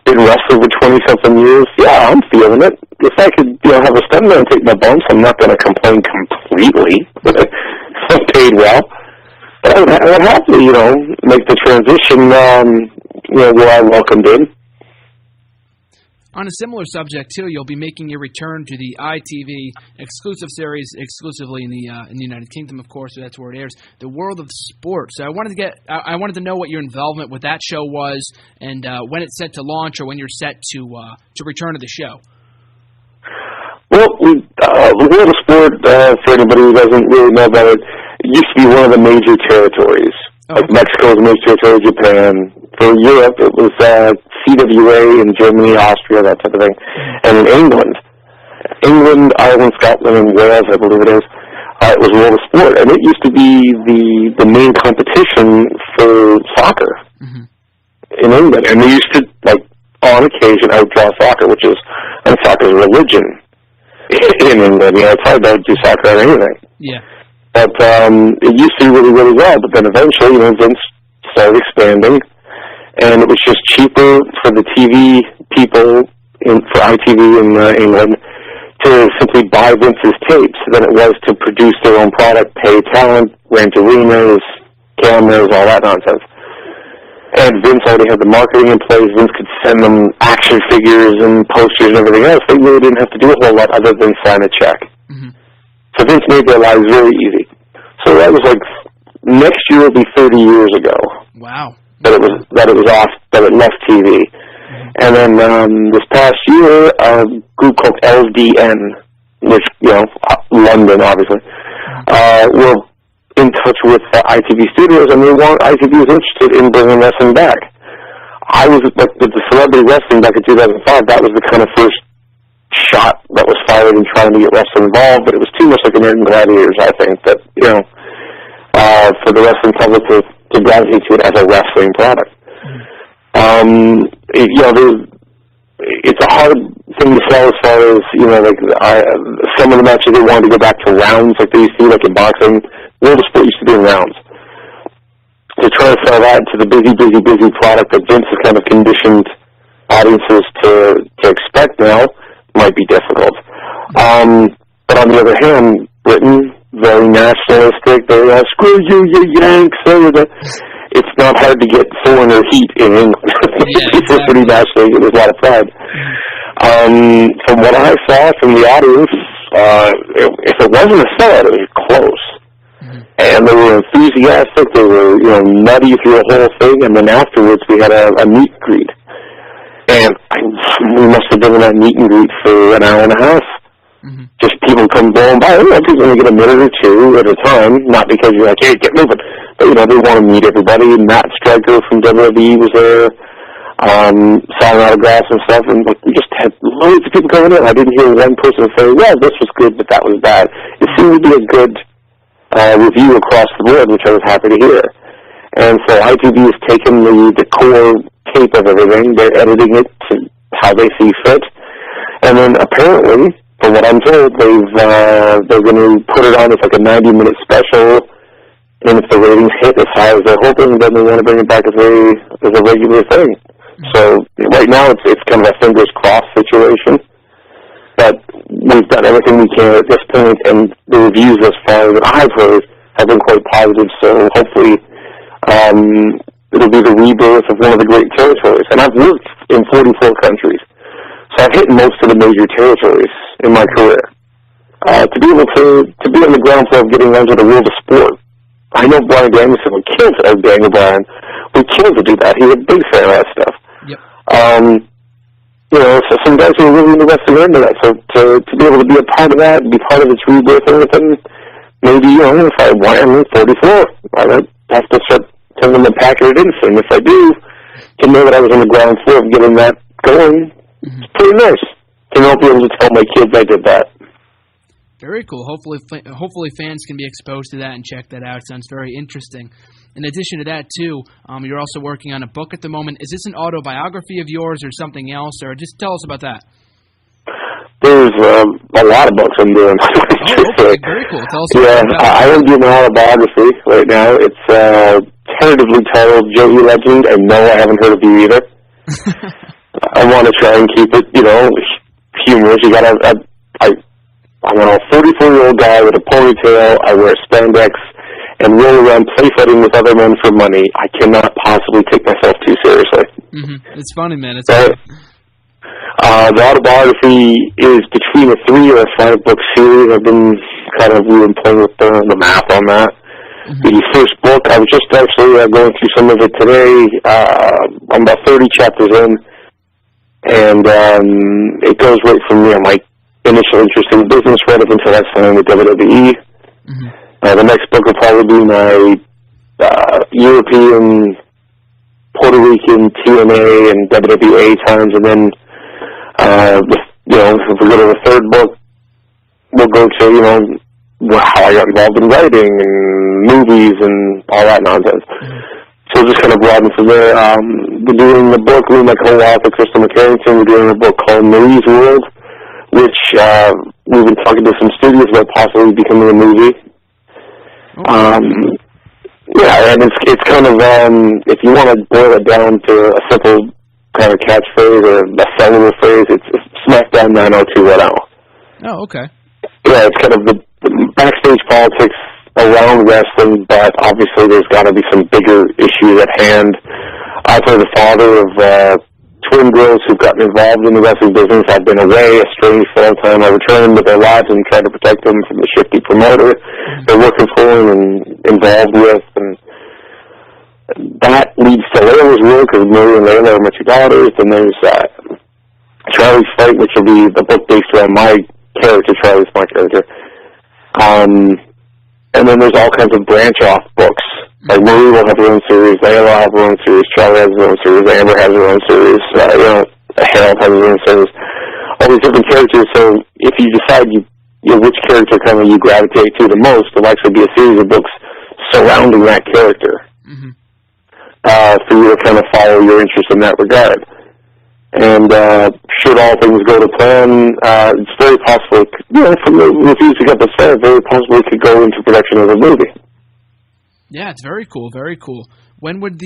Been wrestling for 20-something years. Yeah, I'm feeling it. If I could, have a stuntman take my bumps, I'm not going to complain completely. I'm paid well. But I would happily, make the transition, where I welcomed in. On a similar subject, too, you'll be making your return to the ITV exclusive series, exclusively in the United Kingdom, of course, so that's where it airs. The World of Sport. So I wanted to know what your involvement with that show was, and when it's set to launch, or when you're set to return to the show. Well, the World of Sport, for anybody who doesn't really know about it, used to be one of the major territories. Like Mexico's major territory, Japan. For Europe, it was CWA in Germany, Austria, that type of thing. And in England, Ireland, Scotland, and Wales, I believe it is, it was World of Sport. And it used to be the main competition for soccer in England. And they used to, on occasion, outdraw soccer, which is, soccer's religion in England. It's hard to do soccer or anything. Yeah. But it used to do really, really well. But then eventually, Vince started expanding. And it was just cheaper for the TV people for ITV in England to simply buy Vince's tapes than it was to produce their own product, pay talent, rent arenas, cameras, all that nonsense. And Vince already had the marketing in place. Vince could send them action figures and posters and everything else. They really didn't have to do a whole lot other than sign a check. Mm-hmm. So Vince made their lives very easy. So that was next year will be 30 years ago. Wow. That it left TV. And then this past year, a group called LDN, which, London, obviously, were in touch with ITV Studios, and ITV was interested in bringing wrestling back. I was, with the celebrity wrestling back in 2005, that was the kind of first shot that was fired in trying to get wrestling involved, but it was too much like American Gladiators, I think, that, for the wrestling public to gravitate to it as a wrestling product. It's a hard thing to sell as far as, some of the matches they wanted to go back to rounds like they used to do, like in boxing. World of Sport used to be in rounds. To try to sell that to the busy product that Vince has kind of conditioned audiences to expect now might be difficult. But on the other hand, Britain, very nationalistic, very screw you Yanks. It's not hard to get foreigner heat in England. People are pretty nationalistic. There's a lot of pride. From what I saw from the audience, if it wasn't a sellout, it was close. And they were enthusiastic. They were, nutty through the whole thing. And then afterwards, we had a meet and greet. And we must have been in that meet and greet for an hour and a half. Just people come blowing by. People only get a minute or two at a time, not because you're like, hey, get moving. But, they want to meet everybody. Matt Stryker from WWE was there, signing autographs and stuff. And we just had loads of people coming in. I didn't hear one person say, well, this was good, but that was bad. It seemed to be a good review across the board, which I was happy to hear. And so ITV has taken the core tape of everything. They're editing it to how they see fit. And then apparently, from what I'm told, they're going to put it on as a 90-minute special, and if the ratings hit as high as they're hoping, then they want to bring it back as a regular thing. So right now, it's kind of a fingers crossed situation, but we've done everything we can at this point, and the reviews thus far that I've heard have been quite positive. So hopefully, it'll be the rebirth of one of the great territories. And I've worked in 44 countries. So I've hit most of the major territories in my career. To be able to be on the ground floor of getting onto the World of Sport. I know Bryan Danielson would kill to Daniel Bryan would kill to do that. He's a big fan of that stuff. Yep. So some guys who are really interested into that. So to be able to be a part of that, be part of its rebirth and everything, maybe, if I want, I'm 34. I have to start telling them to pack it in soon. If I do, to know that I was on the ground floor of getting that going, it's pretty nice. to not be able to tell my kids I did that. Very cool. Hopefully fans can be exposed to that and check that out. Sounds very interesting. In addition to that, too, you're also working on a book at the moment. Is this an autobiography of yours or something else? Or just tell us about that. There's a lot of books I'm doing. Okay. Very cool. Tell us about that. I am doing an autobiography right now. It's tentatively titled Joey Legend, and no, I haven't heard of you either. I want to try and keep it, humorous. You gotta, I'm a 44-year-old guy with a ponytail. I wear spandex and roll around play fighting with other men for money. I cannot possibly take myself too seriously. Mm-hmm. It's funny, man. It's right. The autobiography is between a 3 or a 5-book series. We've been playing with the math on that. Mm-hmm. The first book, I was just actually going through some of it today. I'm about 30 chapters in, and it goes right from my initial interest in business right up until I signed with WWE. Mm-hmm. The next book will probably be my European, Puerto Rican, TNA, and WWA times, and then if we go to the third book, we'll go to how I got involved in writing and movies and all that nonsense. Mm-hmm. So just kind of broaden from there. We're doing a book with my co-author, Crystal McCarrington. We're doing a book called Marie's World, which we've been talking to some studios about possibly becoming a movie. Okay. And it's kind of, if you want to boil it down to a simple kind of catchphrase or a sellable phrase, it's SmackDown 90210. Oh, okay. Yeah, it's kind of the backstage politics around wrestling, but obviously there's got to be some bigger issues at hand. I play the father of twin girls who've gotten involved in the wrestling business. I've been away, estranged for a long time. I returned with their lives and tried to protect them from the shifty promoter they're working for and involved with. And that leads to Layla's world, because Marie and Layla are my two daughters. And there's Charlie's Fight, which will be the book based around my character. Charlie's my character. And then there's all kinds of branch-off books. Like Marie will have her own series, Layla will have her own series, Charlie has her own series, Amber has her own series, Harold has his own series. All these different characters. So if you decide which character kind of you gravitate to the most, there'll actually be a series of books surrounding that character. Mm-hmm. For you to kind of follow your interest in that regard. And should all things go to plan, it's very possible, from the reviews we got this far, very possible it could go into production of a movie. Yeah, it's very cool, very cool. When would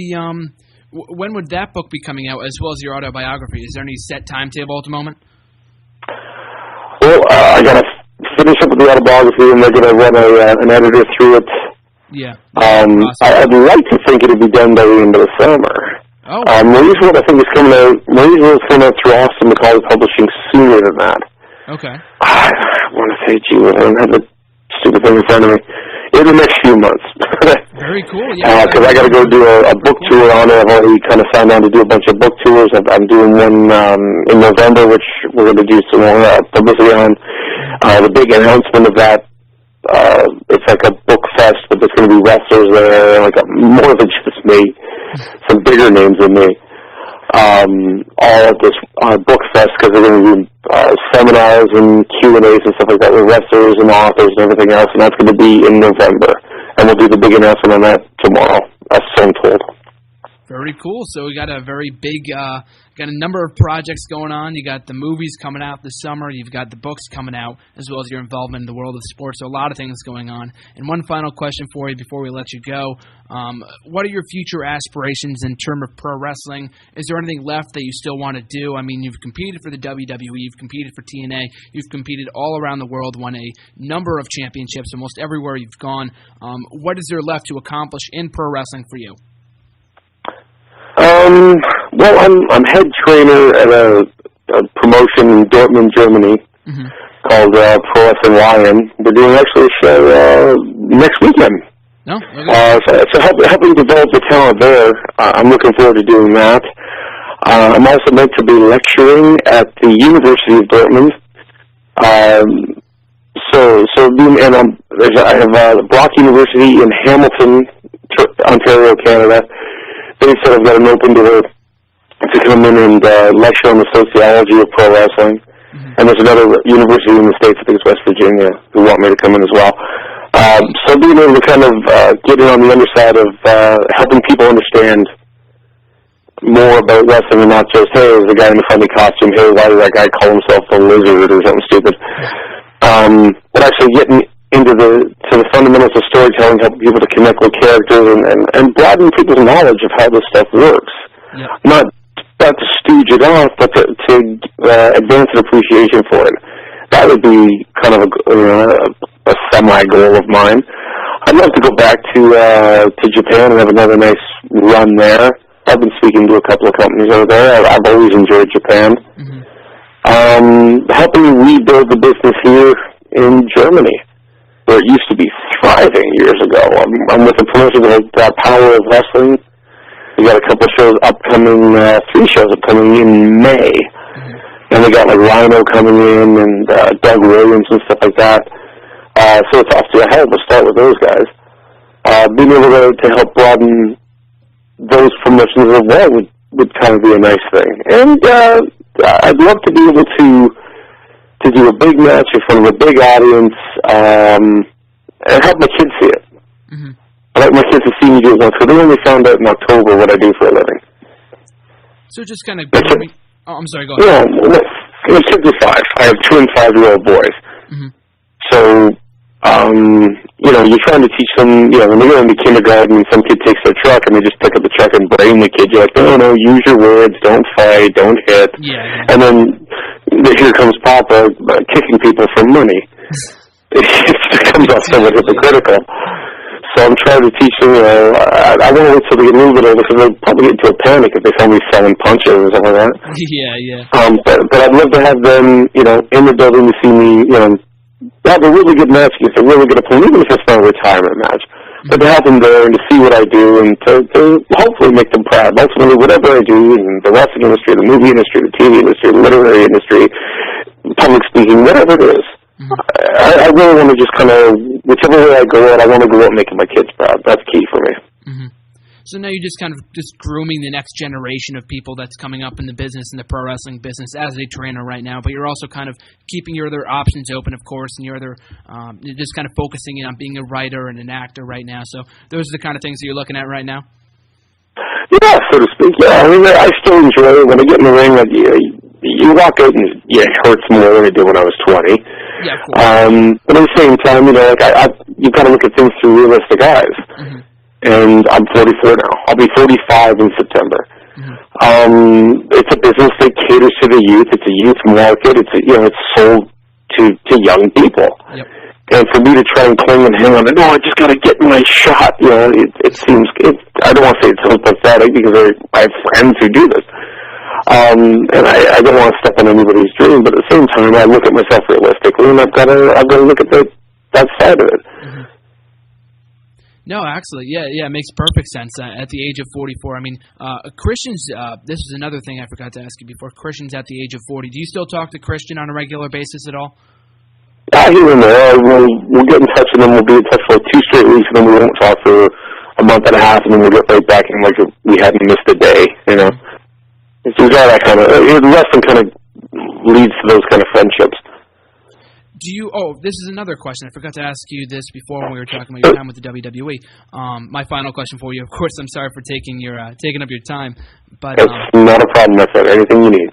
when would that book be coming out, as well as your autobiography? Is there any set timetable at the moment? Well, I got to finish up with the autobiography, and they're going to run an editor through it. Yeah. I'd like to think it'll be done by the end of the summer. Oh. Marie's World, I think, is coming out. Marie's World is coming out through Austin McCauley Publishing sooner than that. Okay. I want to say, I don't have the stupid thing in front of me. In the next few months. Very cool. Yeah. Because I got to go do a book tour on it. I've already kind of signed on to do a bunch of book tours. I'm doing one in November, which we're going to do some more publicity on. The big announcement of that. It's like a book fest, but there's going to be wrestlers there, more than just me, some bigger names than me, all at this book fest, because they're going to do seminars and Q&As and stuff like that with wrestlers and authors and everything else, and that's going to be in November, and we'll do the big announcement on that tomorrow, as so I'm told. Very cool. So we got a very big, got a number of projects going on. You got the movies coming out this summer. You've got the books coming out, as well as your involvement in the world of sports. So a lot of things going on. And one final question for you before we let you go. What are your future aspirations in terms of pro wrestling? Is there anything left that you still want to do? I mean, you've competed for the WWE. You've competed for TNA. You've competed all around the world, won a number of championships almost everywhere you've gone. What is there left to accomplish in pro wrestling for you? Well, I'm head trainer at a promotion in Dortmund, Germany, called Pro Wrestling Lion. We're doing actually a show next weekend. No? Okay. So helping develop the talent there. I'm looking forward to doing that. I'm also meant to be lecturing at the University of Dortmund. I have Brock University in Hamilton, Ontario, Canada. They said I've got an open door to come in and lecture on the sociology of pro wrestling. And there's another university in the States, I think it's West Virginia, who want me to come in as well. So being able to kind of get in on the underside of helping people understand more about wrestling and not just, hey, there's a guy in a funny costume, hey, why did that guy call himself the Lizard or something stupid? But actually getting into the fundamentals of storytelling, helping people to connect with characters and broaden people's knowledge of how this stuff works. Yeah. Not to stooge it off, but to advance an appreciation for it. That would be kind of a semi-goal of mine. I'd love to go back to Japan and have another nice run there. I've been speaking to a couple of companies over there. I've always enjoyed Japan. Helping rebuild the business here in Germany, where it used to be thriving years ago. I'm with a promotion called Power of Wrestling. We got a couple of shows upcoming, 3 shows upcoming in May. And we got like Rhino coming in and Doug Williams and stuff like that. So it's off to a hell of a start with those guys. Being able to help broaden those promotions as well would kind of be a nice thing. And I'd love to be able to do a big match in front of a big audience and help my kids see it. I like my kids to see me do it once, because they only found out in October what I do for a living. So just kind of... I'm sorry, go ahead. Yeah, my kids are 5. I have 2 and 5-year-old boys. So, you're trying to teach them, when they go into kindergarten and some kid takes their truck and they just pick up the truck and brain the kid, you're like, no, use your words, don't fight, don't hit. Yeah. And then here comes Papa kicking people for money. It comes off somewhat hypocritical. So I'm trying to teach them, I want to wait till they get a little bit older, because they'll probably get into a panic if they find me selling punches or something like that. Yeah. But I'd love to have them, in the building to see me, have a really good match against a really good opponent, even if it's not a retirement match. But to have them there and to see what I do and to hopefully make them proud. Ultimately, whatever I do in the wrestling industry, the movie industry, the TV industry, the literary industry, public speaking, whatever it is. I really want to just kind of, whichever way I go out, I want to go out making my kids proud. That's key for me. So now you're just kind of grooming the next generation of people that's coming up in the business, in the pro wrestling business, as a trainer right now. But you're also kind of keeping your other options open, of course, and you're just kind of focusing in on being a writer and an actor right now. So those are the kind of things that you're looking at right now? Yeah, so to speak. Yeah, I mean, I still enjoy it. When I get in the ring, you walk out and it hurts more than it did when I was 20. Yeah, of course. But at the same time, you got to look at things through realistic eyes. And I'm 44 now. I'll be 45 in September. It's a business that caters to the youth. It's a youth market. It's sold to young people. Yep. And for me to try and cling and hang on, I just got to get my shot. It seems. I don't want to say it sounds pathetic, because I have friends who do this. And I don't want to step on anybody's dream, but at the same time, I look at myself realistically, and I've got to look at that side of it. No, actually, yeah, it makes perfect sense. At the age of 44, I mean, Christian's. This is another thing I forgot to ask you before. Christian's at the age of 40. Do you still talk to Christian on a regular basis at all? Here and there. We'll get in touch, and then we'll be in touch for 2 straight weeks, and then we won't talk for a month and a half, and then we'll get right back in like we hadn't missed a day. It's all that kind of. The wrestling kind of leads to those kind of friendships. This is another question. I forgot to ask you this before when we were talking about your time with the WWE. My final question for you, of course, I'm sorry for taking up your time. But it's not a problem, my friend. Anything you need.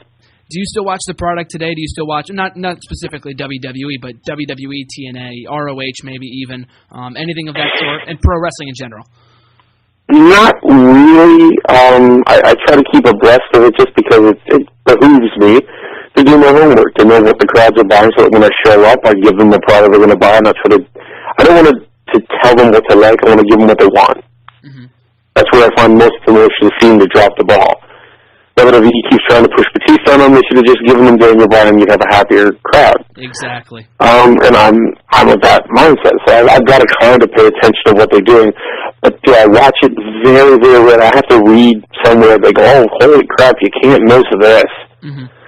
Do you still watch the product today? Do you still watch, not specifically WWE, but WWE, TNA, ROH maybe even, anything of that sort, and pro wrestling in general? Not really. I try to keep abreast of it just because it behooves me to do my homework, to know what the crowds are buying, so that when I show up, I give them the product they're going to buy, and I don't want to tell them what to like, I want to give them what they want. That's where I find most promotions seem to drop the ball. WWE keeps trying to push Batista on them, they should have just given them Daniel Bryan, and you'd have a happier crowd. Exactly. And I'm of that mindset, so I've got to kind of pay attention to what they're doing. But do I watch it very, very rarely? I have to read somewhere, they go, oh, holy crap, you can't miss this.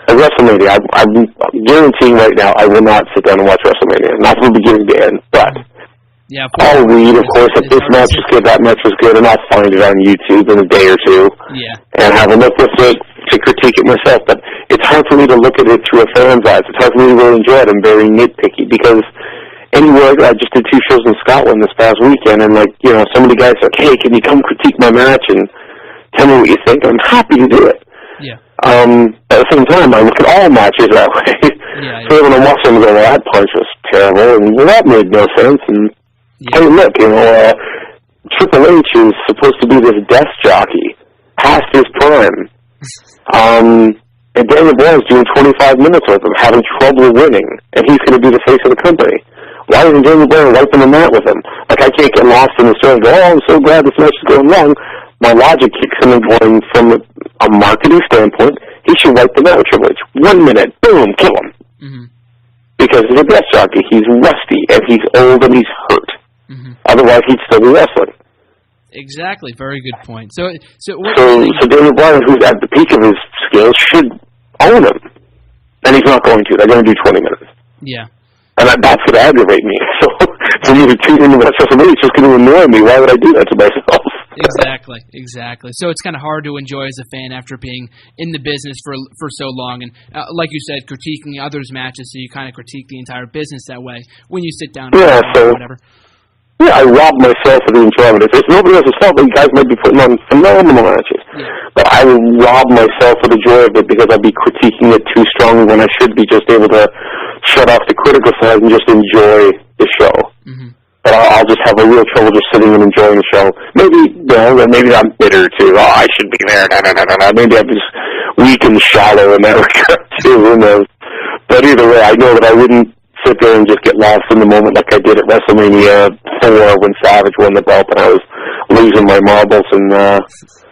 At WrestleMania, I'm guaranteeing right now I will not sit down and watch WrestleMania. Not from the beginning to end, but I'll read, of course, if this match is good, that match was good, and I'll find it on YouTube in a day or two and have a look with it to critique it myself. But it's hard for me to look at it through a fan's eyes. It's hard for me to really enjoy it. I'm very nitpicky because anywhere, I just did 2 shows in Scotland this past weekend, and, like, you know, some of the guys are like, hey, can you come critique my match and tell me what you think? I'm happy to do it. Yeah. At the same time, I look at all matches that way. Yeah. So when I'm watching them go, well, that punch was terrible, and well, that made no sense, and hey, look, you know, Triple H is supposed to be this death jockey past his prime. And Daniel Bryan's doing 25 minutes with him, having trouble winning, and he's going to be the face of the company. Why isn't Daniel Bryan wiping the mat with him? Like, I can't get lost in the story and go, oh, I'm so glad this match is going long. My logic kicks in and going from a marketing standpoint, he should wipe the mat with Triple H. 1 minute, boom, kill him. Mm-hmm. Because he's a death jockey, he's rusty, and he's old, and he's hurt. Mm-hmm. Otherwise, he'd still be wrestling. Exactly. Very good point. So Daniel Bryan, who's at the peak of his skills, should own him. And he's not going to. They're going to do 20 minutes. Yeah. And that's what aggravate me. So for me to tune into that social media, it's just going to annoy me. Why would I do that to myself? Exactly. So it's kind of hard to enjoy as a fan after being in the business for so long. And like you said, critiquing others' matches, so you kind of critique the entire business that way when you sit down or whatever. Yeah, I rob myself of the enjoyment. If it's nobody else's fault, you guys might be putting on phenomenal matches. Yeah. But I will rob myself of the joy of it because I'll be critiquing it too strongly when I should be just able to shut off the critical side and just enjoy the show. Mm-hmm. But I'll just have a real trouble just sitting and enjoying the show. Maybe I'm bitter too. Oh, I should be there. Maybe I'm just weak and shallow in that regard too. Who knows? But either way, I know that I wouldn't sit there and just get lost in the moment like I did at WrestleMania 4 when Savage won the belt and I was losing my marbles in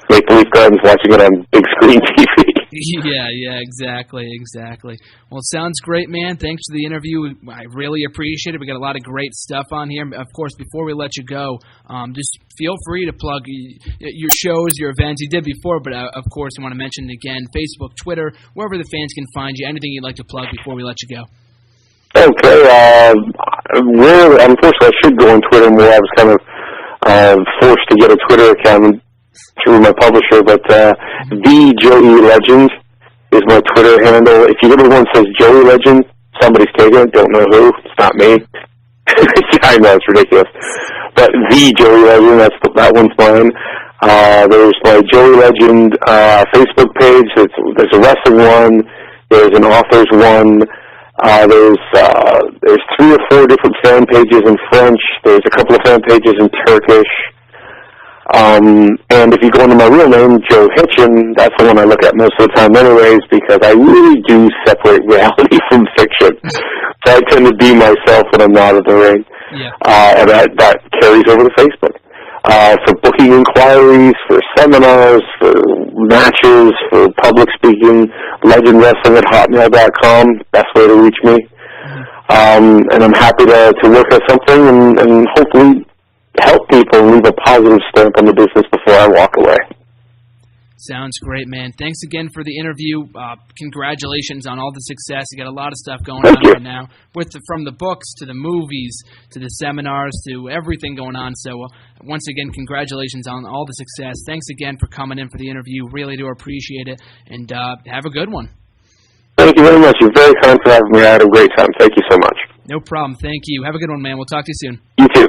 Maple Leaf Gardens watching it on big screen TV. Yeah, exactly. Well, it sounds great, man. Thanks for the interview. I really appreciate it. We got a lot of great stuff on here. Of course, before we let you go, just feel free to plug your shows, your events. You did before, but of course, you want to mention it again, Facebook, Twitter, wherever the fans can find you. Anything you'd like to plug before we let you go? Okay, unfortunately, I should go on Twitter more. I was kind of forced to get a Twitter account through my publisher, but the Joey Legend is my Twitter handle. If you go to the one that says Joey Legend, somebody's taken it. Don't know who. It's not me. I know, it's ridiculous. But the Joey Legend, that one's mine. There's my Joey Legend Facebook page. There's a wrestling one. There's an author's one. There's 3 or 4 different fan pages in French. There's a couple of fan pages in Turkish. And if you go into my real name, Joe Hitchin, that's the one I look at most of the time anyways, because I really do separate reality from fiction. So I tend to be myself when I'm not in the ring. Yeah. And that carries over to Facebook. For booking inquiries, for seminars, for matches, for public speaking, legendwrestling@hotmail.com, best way to reach me. And I'm happy to work on something and hopefully help people and leave a positive stamp on the business before I walk away. Sounds great, man. Thanks again for the interview. Congratulations on all the success. You got a lot of stuff going on right now, from the books to the movies to the seminars to everything going on. So once again, congratulations on all the success. Thanks again for coming in for the interview. Really do appreciate it, and have a good one. Thank you very much. You're very kind for having me. I had a great time. Thank you so much. No problem. Thank you. Have a good one, man. We'll talk to you soon. You too.